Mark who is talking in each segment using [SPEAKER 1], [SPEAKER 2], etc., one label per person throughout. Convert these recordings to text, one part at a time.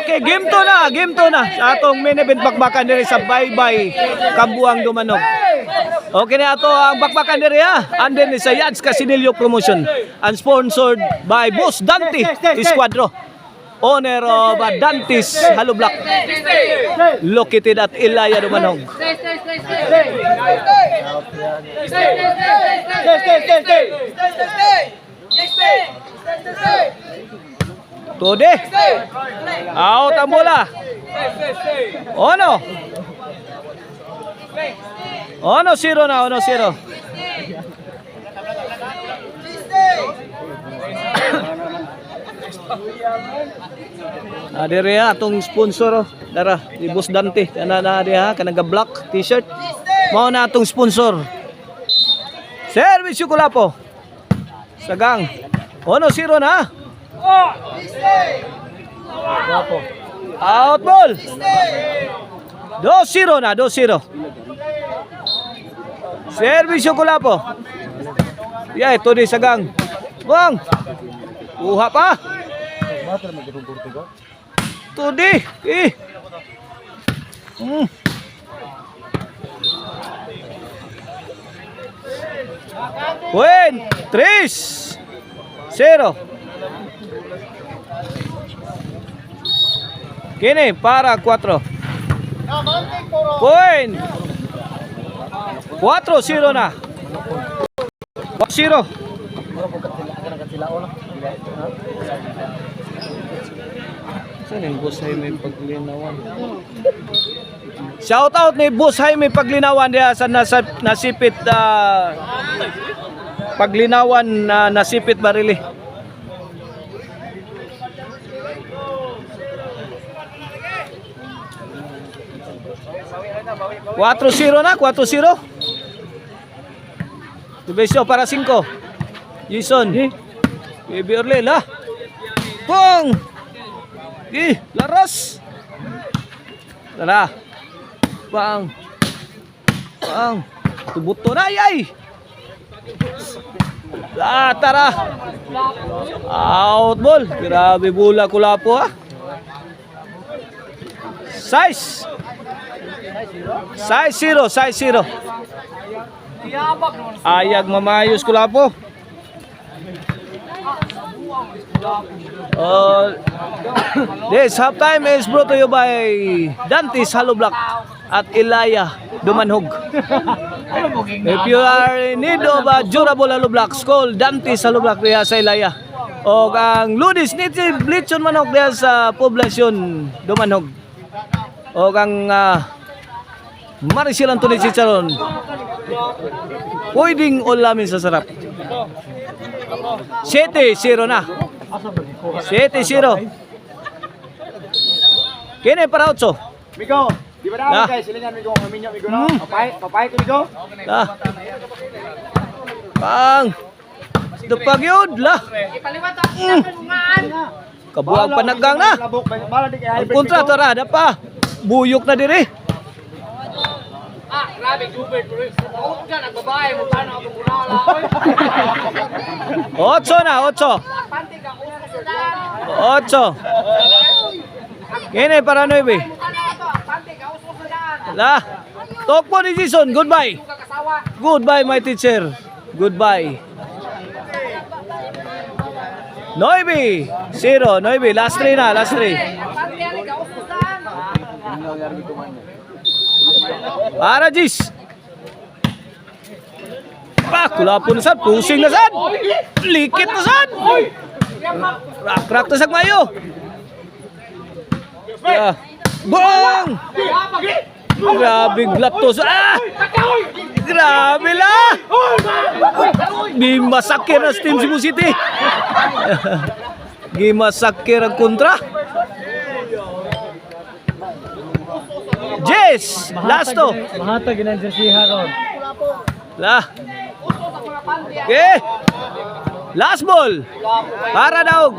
[SPEAKER 1] Okay, game 2 na, game 2 na. Sa atong main event bakbakan diri sa Baybay Kabuang Dumanog. Okay na ato ang bakbakan diri ha. And then sa Yads Casinillo Promotion. And sponsored by Boss Dante Escuadro. Owner of Dante's Hollow Block. Located at Ilaya Dumanog. Tode. Out ang bola. Ono 0 na, 1-0. Adere atong sponsor dara ni Boss Dante kana na diha kanang black t-shirt. Mao na atong sponsor. Service Kulapo. Sagang. 1-0 na. Out ball. 2-0 na, 2-0. Service Kulapo. Ya, ito di Sagang. Bang. Kuha pa. Tudi. Buen. 3-0. Kini para 4. Buen. 4-0 na. 4-0. Saan yung Boss Jaime Paglinawan? Shout out ni Boss Jaime Paglinawan diya sa nasipit Paglinawan na nasipit Barili. Cuatro 0 na, 4-0. Tubesyo para 5. Jason. Baby Orle lah. Pong. Laras. Tara. Bang. Tubuto na ay. Tara. Out ball. Grabe bola Kulapo ha. Size 0. Ayag mamayos Kulapo. This halftime is brought to you by Dante's Hollow Block at Ilaya Dumanhog. If you are in need of a durable hollow blocks, call Dante's Hollow Block diya sa Ilaya. O ang Ludis Native Lechon Manok diya sa Poblasyon Dumanhog. O ang Maricel Anthony Chicharon. Pwedeng ulamin sa sarap. 7-0 na. 7-0. Kini para 8.
[SPEAKER 2] Migo, di ba daw guys, silingan Migo, maminyo Migo no? Papay ko Migo.
[SPEAKER 1] Pang. Dupag yun lah. Kabuang panagang na. Ang kontra to ra pa. Buyok na diri.
[SPEAKER 3] Grabe, Jubert. Huwag ka, nagbabae mo. Paano ako bunala?
[SPEAKER 1] 8 na, 8. Kini para 9. Lah. Tokpo ni Jason. Goodbye. Goodbye my teacher. Goodbye. 9-0. 9. Last 3 na, last 3. Para Jis. Kulapo na sad, pusing na sad. Likit na sad. Rak na sag mayo. Bong! Grabe glatos. Grabe la. Di masakir ang Team Cebu City. Di masakir ang kontra. Jess, last to.
[SPEAKER 2] Mahatag ginang jersiha ron.
[SPEAKER 1] Lah. Okay. Last ball. Para daog.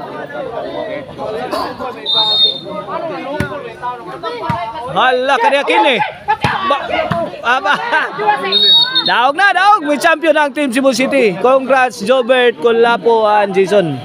[SPEAKER 1] Hala kaniya kini. Daog na, daog. May champion ang Team Cebu City. Congrats Jobert, Kulapo, and Jason.